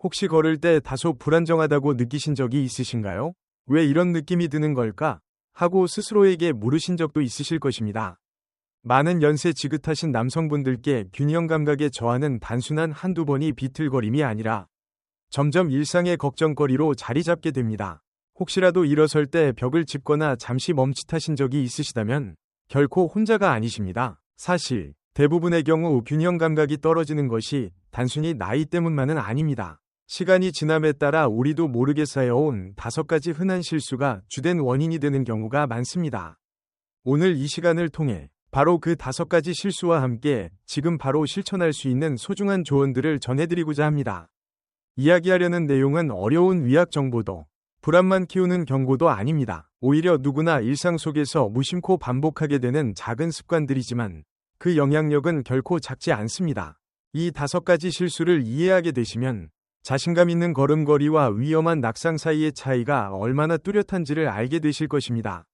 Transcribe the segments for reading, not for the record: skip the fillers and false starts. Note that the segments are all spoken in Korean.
혹시 걸을 때 다소 불안정하다고 느끼신 적이 있으신가요? 왜 이런 느낌이 드는 걸까? 하고 스스로에게 물으신 적도 있으실 것입니다. 많은 연세 지긋하신 남성분들께 균형 감각에 저하는 단순한 한두 번이 비틀거림이 아니라 점점 일상의 걱정거리로 자리 잡게 됩니다. 혹시라도 일어설 때 벽을 짚거나 잠시 멈칫하신 적이 있으시다면 결코 혼자가 아니십니다. 사실 대부분의 경우 균형 감각이 떨어지는 것이 단순히 나이 때문만은 아닙니다. 시간이 지남에 따라 우리도 모르게 쌓여온 5가지 흔한 실수가 주된 원인이 되는 경우가 많습니다. 오늘 이 시간을 통해 바로 그 5가지 실수와 함께 지금 바로 실천할 수 있는 소중한 조언들을 전해드리고자 합니다. 이야기하려는 내용은 어려운 위학 정보도 불안만 키우는 경고도 아닙니다. 오히려 누구나 일상 속에서 무심코 반복하게 되는 작은 습관들이지만 그 영향력은 결코 작지 않습니다. 이 5가지 실수를 이해하게 되시면 자신감 있는 걸음걸이와 위험한 낙상 사이의 차이가 얼마나 뚜렷한지를 알게 되실 것입니다.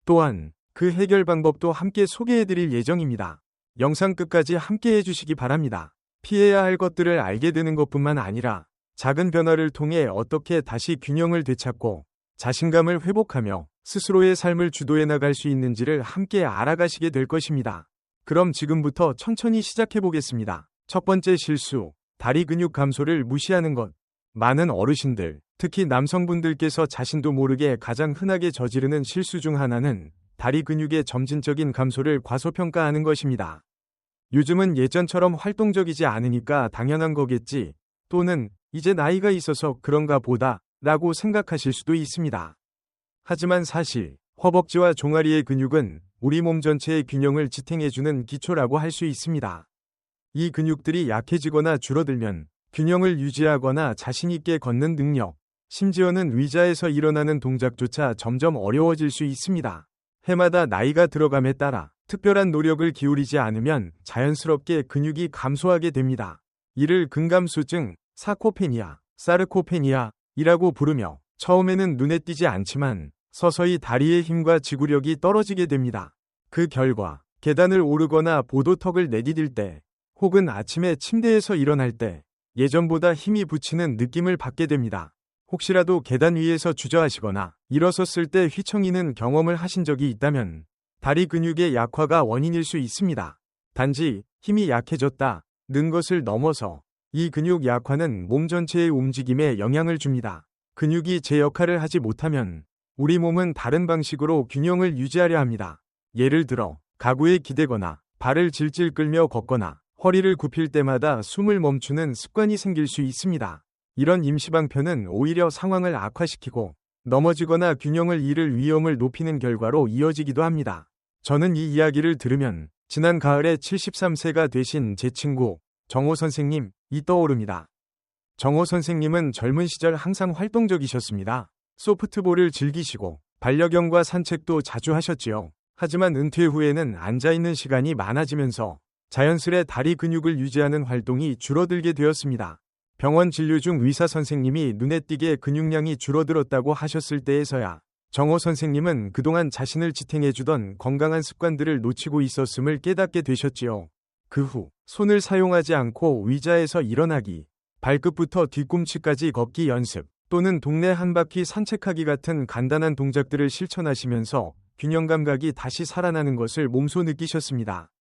또한 그 해결 방법도 함께 소개해드릴 예정입니다. 영상 끝까지 함께 해주시기 바랍니다. 피해야 할 것들을 알게 되는 것뿐만 아니라 작은 변화를 통해 어떻게 다시 균형을 되찾고 자신감을 회복하며 스스로의 삶을 주도해 나갈 수 있는지를 함께 알아가시게 될 것입니다. 그럼 지금부터 천천히 시작해 보겠습니다. 첫 번째 실수, 다리 근육 감소를 무시하는 것. 많은 어르신들, 특히 남성분들께서 자신도 모르게 가장 흔하게 저지르는 실수 중 하나는 다리 근육의 점진적인 감소를 과소평가하는 것입니다. 요즘은 예전처럼 활동적이지 않으니까 당연한 거겠지, 또는 이제 나이가 있어서 그런가 보다 라고 생각하실 수도 있습니다. 하지만 사실 허벅지와 종아리의 근육은 우리 몸 전체의 균형을 지탱해주는 기초라고 할 수 있습니다. 이 근육들이 약해지거나 줄어들면 균형을 유지하거나 자신있게 걷는 능력, 심지어는 의자에서 일어나는 동작조차 점점 어려워질 수 있습니다. 해마다 나이가 들어감에 따라 특별한 노력을 기울이지 않으면 자연스럽게 근육이 감소하게 됩니다. 이를 근감소증, 사코페니아, 사르코페니아이라고 부르며 처음에는 눈에 띄지 않지만 서서히 다리의 힘과 지구력이 떨어지게 됩니다. 그 결과 계단을 오르거나 보도턱을 내디딜 때 혹은 아침에 침대에서 일어날 때 예전보다 힘이 붙이는 느낌을 받게 됩니다. 혹시라도 계단 위에서 주저하시거나 일어섰을 때 휘청이는 경험을 하신 적이 있다면 다리 근육의 약화가 원인일 수 있습니다. 단지 힘이 약해졌다는 것을 넘어서 이 근육 약화는 몸 전체의 움직임에 영향을 줍니다. 근육이 제 역할을 하지 못하면 우리 몸은 다른 방식으로 균형을 유지하려 합니다. 예를 들어 가구에 기대거나 발을 질질 끌며 걷거나 허리를 굽힐 때마다 숨을 멈추는 습관이 생길 수 있습니다. 이런 임시방편은 오히려 상황을 악화시키고 넘어지거나 균형을 잃을 위험을 높이는 결과로 이어지기도 합니다. 저는 이 이야기를 들으면 지난 가을에 73세가 되신 제 친구 정호 선생님이 떠오릅니다. 정호 선생님은 젊은 시절 항상 활동적이셨습니다. 소프트볼을 즐기시고 반려견과 산책도 자주 하셨지요. 하지만 은퇴 후에는 앉아있는 시간이 많아지면서 자연스레 다리 근육을 유지하는 활동이 줄어들게 되었습니다. 병원 진료 중 의사 선생님이 눈에 띄게 근육량이 줄어들었다고 하셨을 때에서야 정호 선생님은 그동안 자신을 지탱해주던 건강한 습관들을 놓치고 있었음을 깨닫게 되셨지요. 그 후 손을 사용하지 않고 의자에서 일어나기, 발끝부터 뒤꿈치까지 걷기 연습, 또는 동네 한 바퀴 산책하기 같은 간단한 동작들을 실천하시면서 균형 감각이 다시 살아나는 것을 몸소 느끼셨습니다.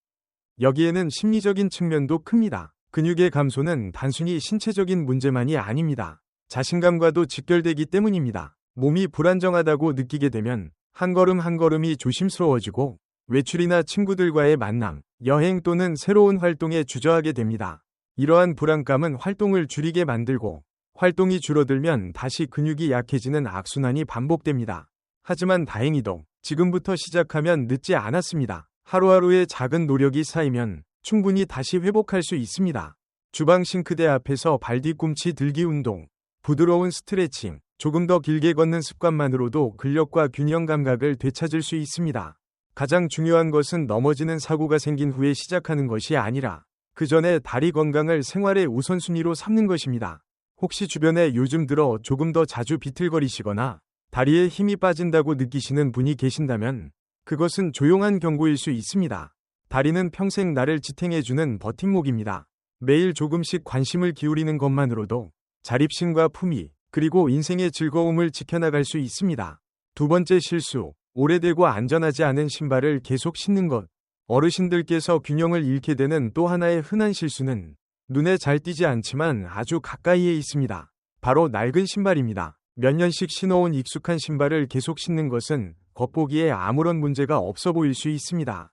여기에는 심리적인 측면도 큽니다. 근육의 감소는 단순히 신체적인 문제만이 아닙니다. 자신감과도 직결되기 때문입니다. 몸이 불안정하다고 느끼게 되면 한 걸음 한 걸음이 조심스러워지고 외출이나 친구들과의 만남, 여행 또는 새로운 활동에 주저하게 됩니다. 이러한 불안감은 활동을 줄이게 만들고 활동이 줄어들면 다시 근육이 약해지는 악순환이 반복됩니다. 하지만 다행히도 지금부터 시작하면 늦지 않았습니다. 하루하루의 작은 노력이 쌓이면 충분히 다시 회복할 수 있습니다. 주방 싱크대 앞에서 발 뒤꿈치 들기 운동, 부드러운 스트레칭, 조금 더 길게 걷는 습관만으로도 근력과 균형 감각을 되찾을 수 있습니다. 가장 중요한 것은 넘어지는 사고가 생긴 후에 시작하는 것이 아니라 그 전에 다리 건강을 생활의 우선순위로 삼는 것입니다. 혹시 주변에 요즘 들어 조금 더 자주 비틀거리시거나 다리에 힘이 빠진다고 느끼시는 분이 계신다면 그것은 조용한 경고일 수 있습니다. 다리는 평생 나를 지탱해주는 버팀목입니다. 매일 조금씩 관심을 기울이는 것만으로도 자립심과 품위, 그리고 인생의 즐거움을 지켜나갈 수 있습니다. 두 번째 실수, 오래되고 안전하지 않은 신발을 계속 신는 것. 어르신들께서 균형을 잃게 되는 또 하나의 흔한 실수는 눈에 잘 띄지 않지만 아주 가까이에 있습니다. 바로 낡은 신발입니다. 몇 년씩 신어온 익숙한 신발을 계속 신는 것은 겉보기에 아무런 문제가 없어 보일 수 있습니다.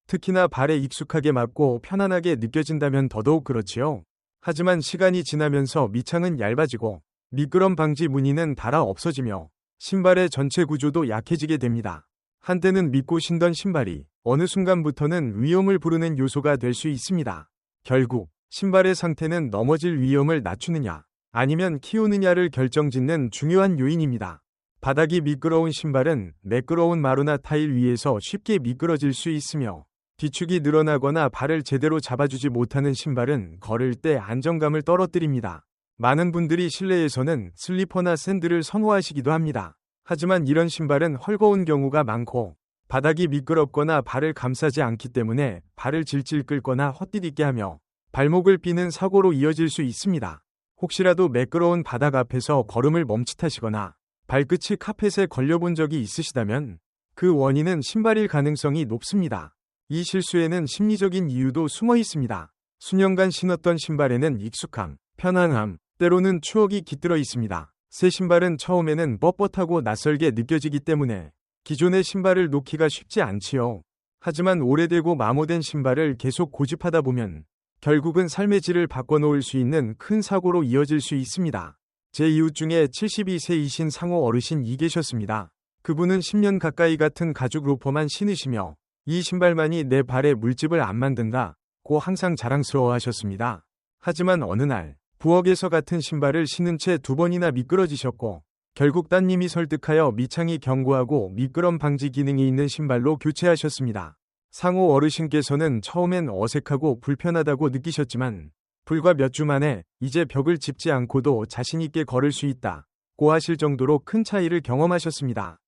특히나 발에 익숙하게 맞고 편안하게 느껴진다면 더더욱 그렇지요. 하지만 시간이 지나면서 밑창은 얇아지고 미끄럼 방지 무늬는 닳아 없어지며 신발의 전체 구조도 약해지게 됩니다. 한때는 믿고 신던 신발이 어느 순간부터는 위험을 부르는 요소가 될 수 있습니다. 결국 신발의 상태는 넘어질 위험을 낮추느냐 아니면 키우느냐를 결정짓는 중요한 요인입니다. 바닥이 미끄러운 신발은 매끄러운 마루나 타일 위에서 쉽게 미끄러질 수 있으며 뒤축이 늘어나거나 발을 제대로 잡아주지 못하는 신발은 걸을 때 안정감을 떨어뜨립니다. 많은 분들이 실내에서는 슬리퍼나 샌들을 선호하시기도 합니다. 하지만 이런 신발은 헐거운 경우가 많고 바닥이 미끄럽거나 발을 감싸지 않기 때문에 발을 질질 끌거나 헛디디게 하며 발목을 삐는 사고로 이어질 수 있습니다. 혹시라도 매끄러운 바닥 앞에서 걸음을 멈칫하시거나 발끝이 카펫에 걸려본 적이 있으시다면 그 원인은 신발일 가능성이 높습니다. 이 실수에는 심리적인 이유도 숨어 있습니다. 수년간 신었던 신발에는 익숙함, 편안함, 때로는 추억이 깃들어 있습니다. 새 신발은 처음에는 뻣뻣하고 낯설게 느껴지기 때문에 기존의 신발을 놓기가 쉽지 않지요. 하지만 오래되고 마모된 신발을 계속 고집하다 보면 결국은 삶의 질을 바꿔놓을 수 있는 큰 사고로 이어질 수 있습니다. 제 이웃 중에 72세이신 상호 어르신이 계셨습니다. 그분은 10년 가까이 같은 가죽 로퍼만 신으시며 이 신발만이 내 발에 물집을 안 만든다고 항상 자랑스러워하셨습니다. 하지만 어느 날 부엌에서 같은 신발을 신은 채 2번이나 미끄러지셨고 결국 따님이 설득하여 밑창이 견고하고 미끄럼 방지 기능이 있는 신발로 교체하셨습니다. 상호 어르신께서는 처음엔 어색하고 불편하다고 느끼셨지만 불과 몇 주 만에 이제 벽을 짚지 않고도 자신있게 걸을 수 있다고 하실 정도로 큰 차이를 경험하셨습니다.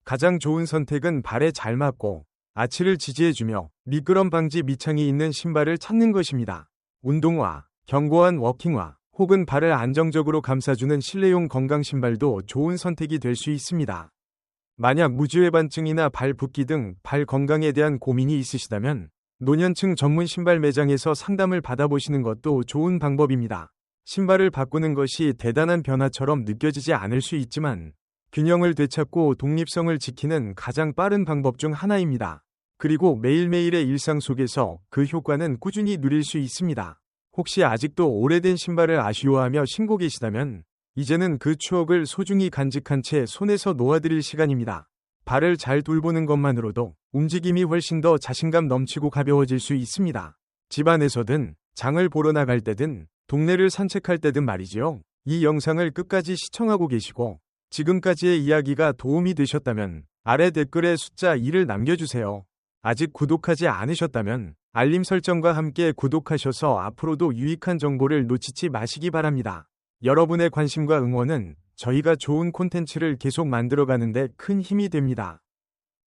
가장 좋은 선택은 발에 잘 맞고 아치를 지지해주며 미끄럼 방지 밑창이 있는 신발을 찾는 것입니다. 운동화, 견고한 워킹화, 혹은 발을 안정적으로 감싸주는 실내용 건강 신발도 좋은 선택이 될 수 있습니다. 만약 무지외반증이나 발 붓기 등 발 건강에 대한 고민이 있으시다면 노년층 전문 신발 매장에서 상담을 받아보시는 것도 좋은 방법입니다. 신발을 바꾸는 것이 대단한 변화처럼 느껴지지 않을 수 있지만 균형을 되찾고 독립성을 지키는 가장 빠른 방법 중 하나입니다. 그리고 매일매일의 일상 속에서 그 효과는 꾸준히 누릴 수 있습니다. 혹시 아직도 오래된 신발을 아쉬워하며 신고 계시다면 이제는 그 추억을 소중히 간직한 채 손에서 놓아드릴 시간입니다. 발을 잘 돌보는 것만으로도 움직임이 훨씬 더 자신감 넘치고 가벼워질 수 있습니다. 집안에서든 장을 보러 나갈 때든 동네를 산책할 때든 말이지요. 이 영상을 끝까지 시청하고 계시고 지금까지의 이야기가 도움이 되셨다면 아래 댓글에 숫자 2를 남겨주세요. 아직 구독하지 않으셨다면 알림 설정과 함께 구독하셔서 앞으로도 유익한 정보를 놓치지 마시기 바랍니다. 여러분의 관심과 응원은 저희가 좋은 콘텐츠를 계속 만들어가는데 큰 힘이 됩니다.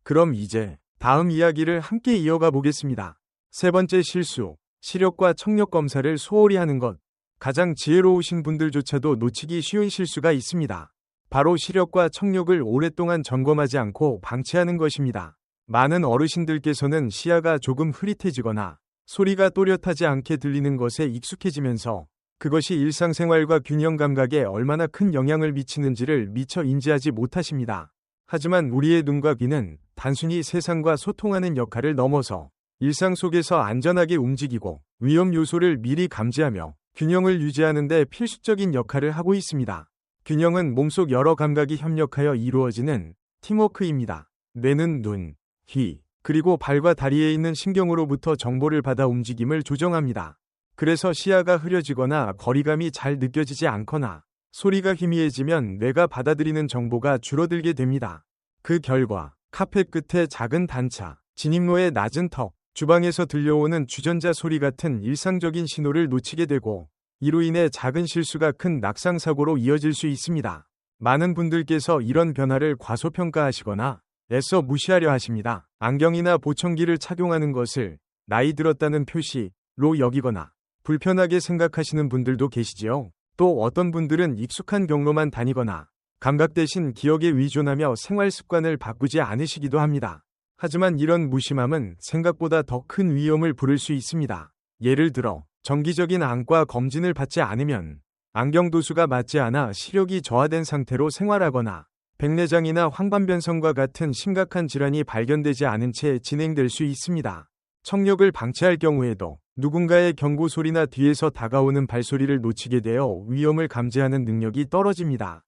그럼 이제 다음 이야기를 함께 이어가 보겠습니다. 세 번째 실수, 시력과 청력 검사를 소홀히 하는 것. 가장 지혜로우신 분들조차도 놓치기 쉬운 실수가 있습니다. 바로 시력과 청력을 오랫동안 점검하지 않고 방치하는 것입니다. 많은 어르신들께서는 시야가 조금 흐릿해지거나 소리가 또렷하지 않게 들리는 것에 익숙해지면서 그것이 일상생활과 균형 감각에 얼마나 큰 영향을 미치는지를 미처 인지하지 못하십니다. 하지만 우리의 눈과 귀는 단순히 세상과 소통하는 역할을 넘어서 일상 속에서 안전하게 움직이고 위험 요소를 미리 감지하며 균형을 유지하는 데 필수적인 역할을 하고 있습니다. 균형은 몸속 여러 감각이 협력하여 이루어지는 팀워크입니다. 뇌는 눈, 귀, 그리고 발과 다리에 있는 신경으로부터 정보를 받아 움직임을 조정합니다. 그래서 시야가 흐려지거나 거리감이 잘 느껴지지 않거나 소리가 희미해지면 뇌가 받아들이는 정보가 줄어들게 됩니다. 그 결과 카펫 끝에 작은 단차, 진입로의 낮은 턱, 주방에서 들려오는 주전자 소리 같은 일상적인 신호를 놓치게 되고 이로 인해 작은 실수가 큰 낙상사고로 이어질 수 있습니다. 많은 분들께서 이런 변화를 과소평가하시거나 애써 무시하려 하십니다. 안경이나 보청기를 착용하는 것을 나이 들었다는 표시로 여기거나 불편하게 생각하시는 분들도 계시지요. 또 어떤 분들은 익숙한 경로만 다니거나 감각 대신 기억에 의존하며 생활 습관을 바꾸지 않으시기도 합니다. 하지만 이런 무심함은 생각보다 더 큰 위험을 부를 수 있습니다. 예를 들어 정기적인 안과 검진을 받지 않으면 안경 도수가 맞지 않아 시력이 저하된 상태로 생활하거나 백내장이나 황반변성과 같은 심각한 질환이 발견되지 않은 채 진행될 수 있습니다. 청력을 방치할 경우에도 누군가의 경고 소리나 뒤에서 다가오는 발소리를 놓치게 되어 위험을 감지하는 능력이 떨어집니다.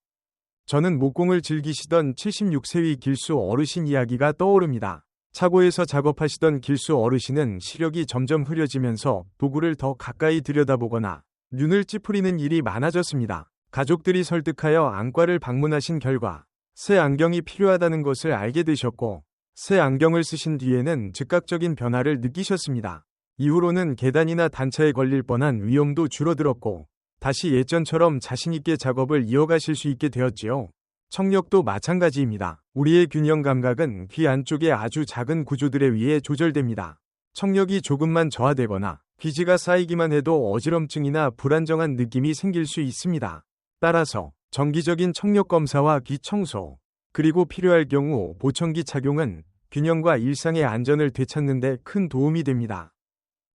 저는 목공을 즐기시던 76세의 길수 어르신 이야기가 떠오릅니다. 차고에서 작업하시던 길수 어르신은 시력이 점점 흐려지면서 도구를 더 가까이 들여다보거나 눈을 찌푸리는 일이 많아졌습니다. 가족들이 설득하여 안과를 방문하신 결과 새 안경이 필요하다는 것을 알게 되셨고 새 안경을 쓰신 뒤에는 즉각적인 변화를 느끼셨습니다. 이후로는 계단이나 단차에 걸릴 뻔한 위험도 줄어들었고 다시 예전처럼 자신있게 작업을 이어가실 수 있게 되었지요. 청력도 마찬가지입니다. 우리의 균형 감각은 귀 안쪽의 아주 작은 구조들에 의해 조절됩니다. 청력이 조금만 저하되거나 기지가 쌓이기만 해도 어지럼증이나 불안정한 느낌이 생길 수 있습니다. 따라서 정기적인 청력 검사와 귀 청소, 그리고 필요할 경우 보청기 착용은 균형과 일상의 안전을 되찾는 데 큰 도움이 됩니다.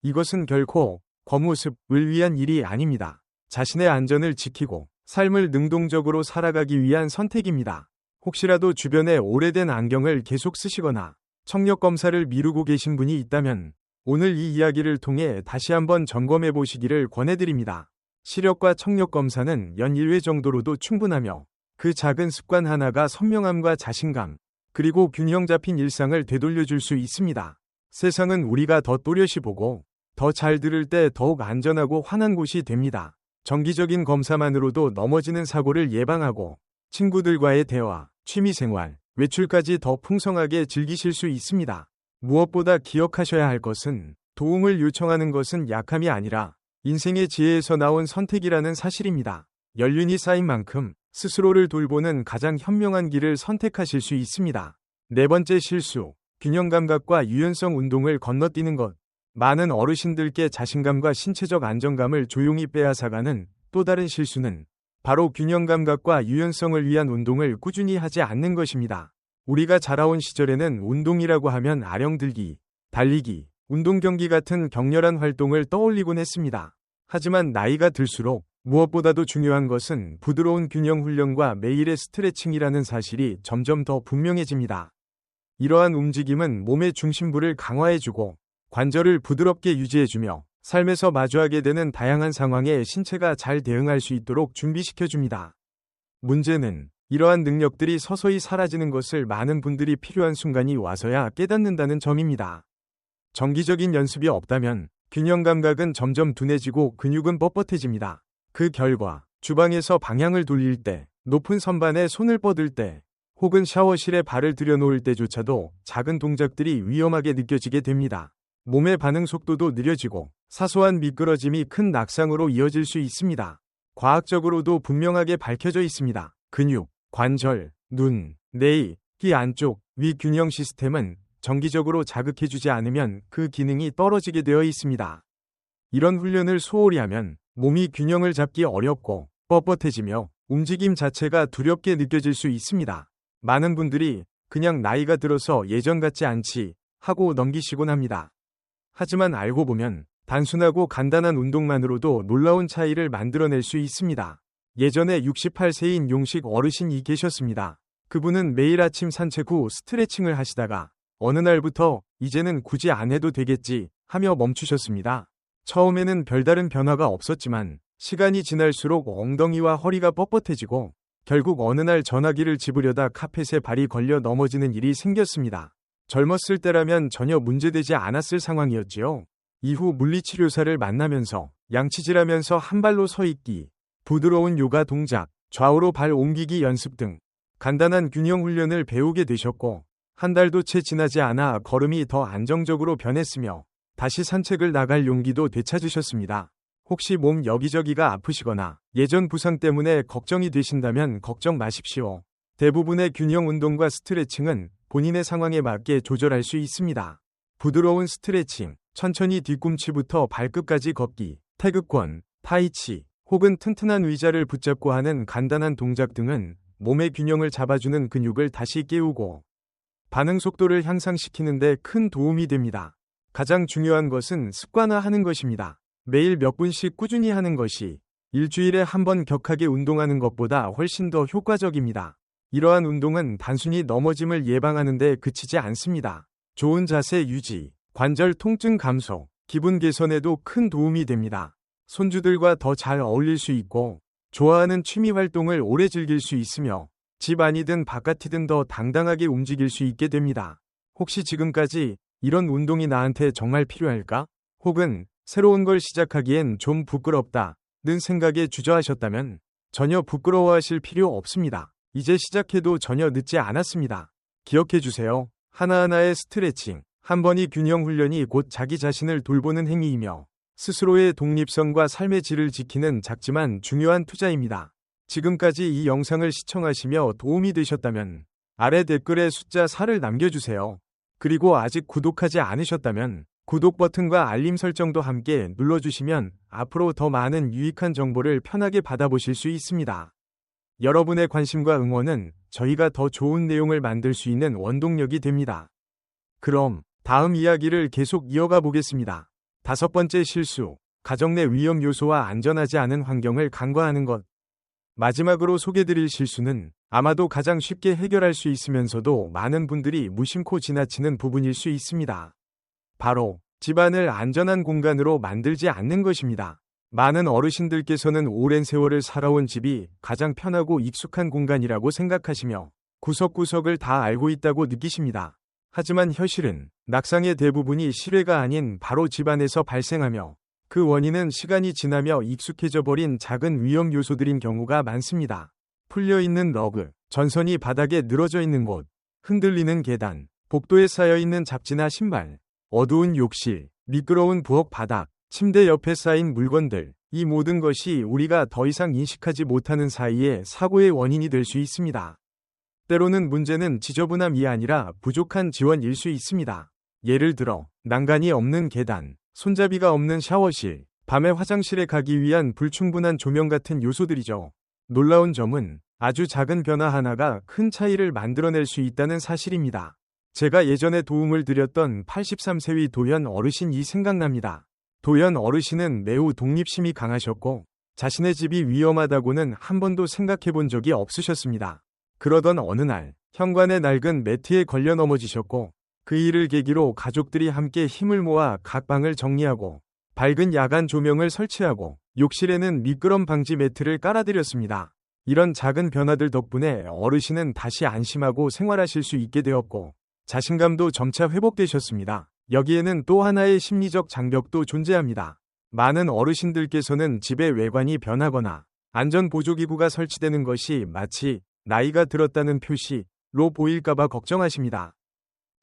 이것은 결코 겉모습을 위한 일이 아닙니다. 자신의 안전을 지키고 삶을 능동적으로 살아가기 위한 선택입니다. 혹시라도 주변에 오래된 안경을 계속 쓰시거나 청력 검사를 미루고 계신 분이 있다면 오늘 이 이야기를 통해 다시 한번 점검해 보시기를 권해드립니다. 시력과 청력 검사는 연 1회 정도로도 충분하며 그 작은 습관 하나가 선명함과 자신감, 그리고 균형 잡힌 일상을 되돌려줄 수 있습니다. 세상은 우리가 더 또렷이 보고 더 잘 들을 때 더욱 안전하고 환한 곳이 됩니다. 정기적인 검사만으로도 넘어지는 사고를 예방하고 친구들과의 대화, 취미생활, 외출까지 더 풍성하게 즐기실 수 있습니다. 무엇보다 기억하셔야 할 것은 도움을 요청하는 것은 약함이 아니라 인생의 지혜에서 나온 선택이라는 사실입니다. 연륜이 쌓인 만큼 스스로를 돌보는 가장 현명한 길을 선택하실 수 있습니다. 네 번째 실수, 균형 감각과 유연성 운동을 건너뛰는 것. 많은 어르신들께 자신감과 신체적 안정감을 조용히 빼앗아가는 또 다른 실수는 바로 균형 감각과 유연성을 위한 운동을 꾸준히 하지 않는 것입니다. 우리가 자라온 시절에는 운동이라고 하면 아령들기, 달리기, 운동 경기 같은 격렬한 활동을 떠올리곤 했습니다. 하지만 나이가 들수록 무엇보다도 중요한 것은 부드러운 균형 훈련과 매일의 스트레칭이라는 사실이 점점 더 분명해집니다. 이러한 움직임은 몸의 중심부를 강화해주고 관절을 부드럽게 유지해주며 삶에서 마주하게 되는 다양한 상황에 신체가 잘 대응할 수 있도록 준비시켜줍니다. 문제는 이러한 능력들이 서서히 사라지는 것을 많은 분들이 필요한 순간이 와서야 깨닫는다는 점입니다. 정기적인 연습이 없다면 균형 감각은 점점 둔해지고 근육은 뻣뻣해집니다. 그 결과 주방에서 방향을 돌릴 때, 높은 선반에 손을 뻗을 때, 혹은 샤워실에 발을 들여놓을 때조차도 작은 동작들이 위험하게 느껴지게 됩니다. 몸의 반응 속도도 느려지고 사소한 미끄러짐이 큰 낙상으로 이어질 수 있습니다. 과학적으로도 분명하게 밝혀져 있습니다. 근육, 관절, 눈, 뇌, 귀 안쪽, 위 균형 시스템은 정기적으로 자극해주지 않으면 그 기능이 떨어지게 되어 있습니다. 이런 훈련을 소홀히 하면 몸이 균형을 잡기 어렵고 뻣뻣해지며 움직임 자체가 두렵게 느껴질 수 있습니다. 많은 분들이 그냥 나이가 들어서 예전 같지 않지 하고 넘기시곤 합니다. 하지만 알고 보면 단순하고 간단한 운동만으로도 놀라운 차이를 만들어낼 수 있습니다. 예전에 68세인 용식 어르신이 계셨습니다. 그분은 매일 아침 산책 후 스트레칭을 하시다가 어느 날부터 이제는 굳이 안 해도 되겠지 하며 멈추셨습니다. 처음에는 별다른 변화가 없었지만 시간이 지날수록 엉덩이와 허리가 뻣뻣해지고 결국 어느 날 전화기를 집으려다 카펫에 발이 걸려 넘어지는 일이 생겼습니다. 젊었을 때라면 전혀 문제되지 않았을 상황이었지요. 이후 물리치료사를 만나면서 양치질하면서 한 발로 서 있기, 부드러운 요가 동작, 좌우로 발 옮기기 연습 등 간단한 균형 훈련을 배우게 되셨고 한 달도 채 지나지 않아 걸음이 더 안정적으로 변했으며 다시 산책을 나갈 용기도 되찾으셨습니다. 혹시 몸 여기저기가 아프시거나 예전 부상 때문에 걱정이 되신다면 걱정 마십시오. 대부분의 균형 운동과 스트레칭은 본인의 상황에 맞게 조절할 수 있습니다. 부드러운 스트레칭, 천천히 뒤꿈치부터 발끝까지 걷기, 태극권, 타이치, 혹은 튼튼한 의자를 붙잡고 하는 간단한 동작 등은 몸의 균형을 잡아주는 근육을 다시 깨우고 반응 속도를 향상시키는 데 큰 도움이 됩니다. 가장 중요한 것은 습관화하는 것입니다. 매일 몇 분씩 꾸준히 하는 것이 일주일에 한 번 격하게 운동하는 것보다 훨씬 더 효과적입니다. 이러한 운동은 단순히 넘어짐을 예방하는 데 그치지 않습니다. 좋은 자세 유지, 관절 통증 감소, 기분 개선에도 큰 도움이 됩니다. 손주들과 더 잘 어울릴 수 있고 좋아하는 취미 활동을 오래 즐길 수 있으며 집 안이든 바깥이든 더 당당하게 움직일 수 있게 됩니다. 혹시 지금까지 이런 운동이 나한테 정말 필요할까? 혹은 새로운 걸 시작하기엔 좀 부끄럽다는 생각에 주저하셨다면 전혀 부끄러워하실 필요 없습니다. 이제 시작해도 전혀 늦지 않았습니다. 기억해 주세요. 하나하나의 스트레칭, 한 번의 균형 훈련이 곧 자기 자신을 돌보는 행위이며 스스로의 독립성과 삶의 질을 지키는 작지만 중요한 투자입니다. 지금까지 이 영상을 시청하시며 도움이 되셨다면 아래 댓글에 숫자 4를 남겨주세요. 그리고 아직 구독하지 않으셨다면 구독 버튼과 알림 설정도 함께 눌러주시면 앞으로 더 많은 유익한 정보를 편하게 받아보실 수 있습니다. 여러분의 관심과 응원은 저희가 더 좋은 내용을 만들 수 있는 원동력이 됩니다. 그럼 다음 이야기를 계속 이어가 보겠습니다. 5번째 실수, 가정 내 위험 요소와 안전하지 않은 환경을 간과하는 것. 마지막으로 소개드릴 실수는 아마도 가장 쉽게 해결할 수 있으면서도 많은 분들이 무심코 지나치는 부분일 수 있습니다. 바로 집안을 안전한 공간으로 만들지 않는 것입니다. 많은 어르신들께서는 오랜 세월을 살아온 집이 가장 편하고 익숙한 공간이라고 생각하시며 구석구석을 다 알고 있다고 느끼십니다. 하지만 현실은 낙상의 대부분이 실외가 아닌 바로 집안에서 발생하며 그 원인은 시간이 지나며 익숙해져 버린 작은 위험 요소들인 경우가 많습니다. 풀려있는 러그, 전선이 바닥에 늘어져 있는 곳, 흔들리는 계단, 복도에 쌓여있는 잡지나 신발, 어두운 욕실, 미끄러운 부엌 바닥, 침대 옆에 쌓인 물건들, 이 모든 것이 우리가 더 이상 인식하지 못하는 사이에 사고의 원인이 될 수 있습니다. 때로는 문제는 지저분함이 아니라 부족한 지원일 수 있습니다. 예를 들어 난간이 없는 계단, 손잡이가 없는 샤워실, 밤에 화장실에 가기 위한 불충분한 조명 같은 요소들이죠. 놀라운 점은 아주 작은 변화 하나가 큰 차이를 만들어낼 수 있다는 사실입니다. 제가 예전에 도움을 드렸던 83세 위 도현 어르신이 생각납니다. 도현 어르신은 매우 독립심이 강하셨고 자신의 집이 위험하다고는 한 번도 생각해 본 적이 없으셨습니다. 그러던 어느 날 현관의 낡은 매트에 걸려 넘어지셨고 그 일을 계기로 가족들이 함께 힘을 모아 각 방을 정리하고 밝은 야간 조명을 설치하고 욕실에는 미끄럼 방지 매트를 깔아드렸습니다. 이런 작은 변화들 덕분에 어르신은 다시 안심하고 생활하실 수 있게 되었고 자신감도 점차 회복되셨습니다. 여기에는 또 하나의 심리적 장벽도 존재합니다. 많은 어르신들께서는 집의 외관이 변하거나 안전보조기구가 설치되는 것이 마치 나이가 들었다는 표시로 보일까봐 걱정하십니다.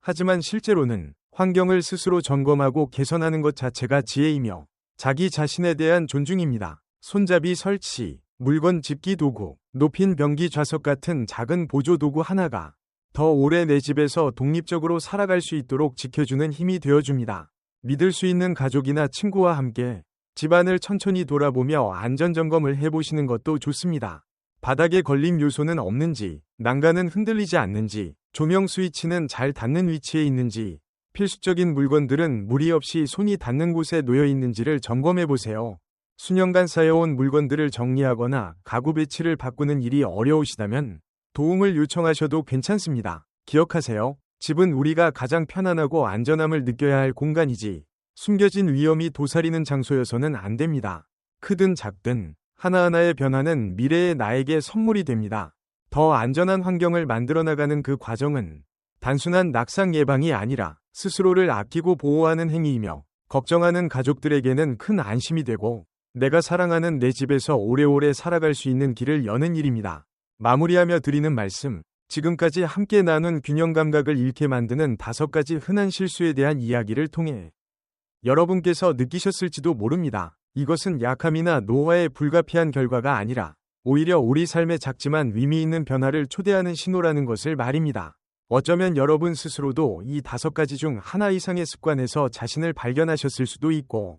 하지만 실제로는 환경을 스스로 점검하고 개선하는 것 자체가 지혜이며 자기 자신에 대한 존중입니다. 손잡이 설치, 물건 집기 도구, 높인 변기 좌석 같은 작은 보조 도구 하나가 더 오래 내 집에서 독립적으로 살아갈 수 있도록 지켜주는 힘이 되어줍니다. 믿을 수 있는 가족이나 친구와 함께 집안을 천천히 돌아보며 안전점검을 해보시는 것도 좋습니다. 바닥에 걸림 요소는 없는지, 난간은 흔들리지 않는지, 조명 스위치는 잘 닿는 위치에 있는지, 필수적인 물건들은 무리 없이 손이 닿는 곳에 놓여 있는지를 점검해 보세요. 수년간 쌓여온 물건들을 정리하거나 가구 배치를 바꾸는 일이 어려우시다면 도움을 요청하셔도 괜찮습니다. 기억하세요. 집은 우리가 가장 편안하고 안전함을 느껴야 할 공간이지 숨겨진 위험이 도사리는 장소여서는 안 됩니다. 크든 작든 하나하나의 변화는 미래의 나에게 선물이 됩니다. 더 안전한 환경을 만들어 나가는 그 과정은 단순한 낙상 예방이 아니라 스스로를 아끼고 보호하는 행위이며 걱정하는 가족들에게는 큰 안심이 되고 내가 사랑하는 내 집에서 오래오래 살아갈 수 있는 길을 여는 일입니다. 마무리하며 드리는 말씀, 지금까지 함께 나눈 균형 감각을 잃게 만드는 5가지 흔한 실수에 대한 이야기를 통해 여러분께서 느끼셨을지도 모릅니다. 이것은 약함이나 노화의 불가피한 결과가 아니라 오히려 우리 삶에 작지만 의미 있는 변화를 초대하는 신호라는 것을 말입니다. 어쩌면 여러분 스스로도 이 5가지 중 하나 이상의 습관에서 자신을 발견하셨을 수도 있고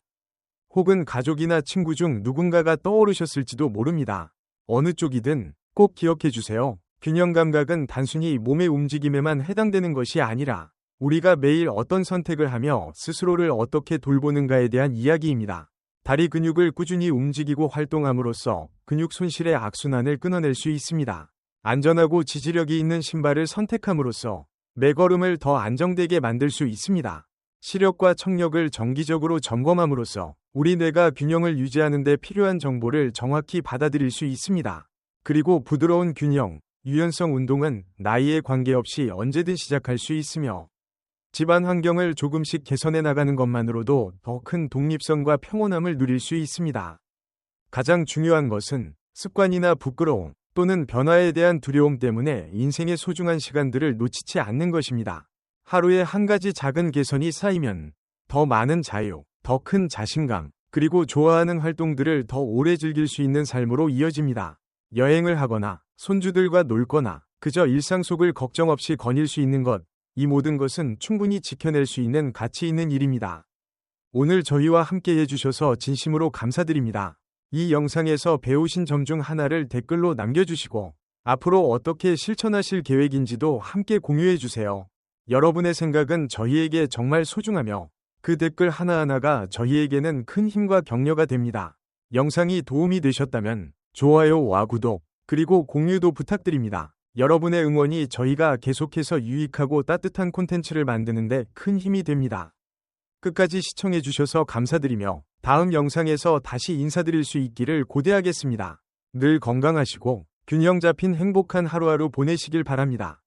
혹은 가족이나 친구 중 누군가가 떠오르셨을지도 모릅니다. 어느 쪽이든 꼭 기억해 주세요. 균형 감각은 단순히 몸의 움직임에만 해당되는 것이 아니라 우리가 매일 어떤 선택을 하며 스스로를 어떻게 돌보는가에 대한 이야기입니다. 다리 근육을 꾸준히 움직이고 활동함으로써 근육 손실의 악순환을 끊어낼 수 있습니다. 안전하고 지지력이 있는 신발을 선택함으로써 매걸음을 더 안정되게 만들 수 있습니다. 시력과 청력을 정기적으로 점검함으로써 우리 뇌가 균형을 유지하는 데 필요한 정보를 정확히 받아들일 수 있습니다. 그리고 부드러운 균형, 유연성 운동은 나이에 관계없이 언제든 시작할 수 있으며 집안 환경을 조금씩 개선해 나가는 것만으로도 더 큰 독립성과 평온함을 누릴 수 있습니다. 가장 중요한 것은 습관이나 부끄러움 또는 변화에 대한 두려움 때문에 인생의 소중한 시간들을 놓치지 않는 것입니다. 하루에 한 가지 작은 개선이 쌓이면 더 많은 자유, 더 큰 자신감, 그리고 좋아하는 활동들을 더 오래 즐길 수 있는 삶으로 이어집니다. 여행을 하거나 손주들과 놀거나 그저 일상 속을 걱정 없이 거닐 수 있는 것, 이 모든 것은 충분히 지켜낼 수 있는 가치 있는 일입니다. 오늘 저희와 함께 해주셔서 진심으로 감사드립니다. 이 영상에서 배우신 점 중 하나를 댓글로 남겨주시고 앞으로 어떻게 실천하실 계획인지도 함께 공유해주세요. 여러분의 생각은 저희에게 정말 소중하며 그 댓글 하나하나가 저희에게는 큰 힘과 격려가 됩니다. 영상이 도움이 되셨다면 좋아요와 구독, 그리고 공유도 부탁드립니다. 여러분의 응원이 저희가 계속해서 유익하고 따뜻한 콘텐츠를 만드는 데 큰 힘이 됩니다. 끝까지 시청해주셔서 감사드리며 다음 영상에서 다시 인사드릴 수 있기를 고대하겠습니다. 늘 건강하시고 균형 잡힌 행복한 하루하루 보내시길 바랍니다.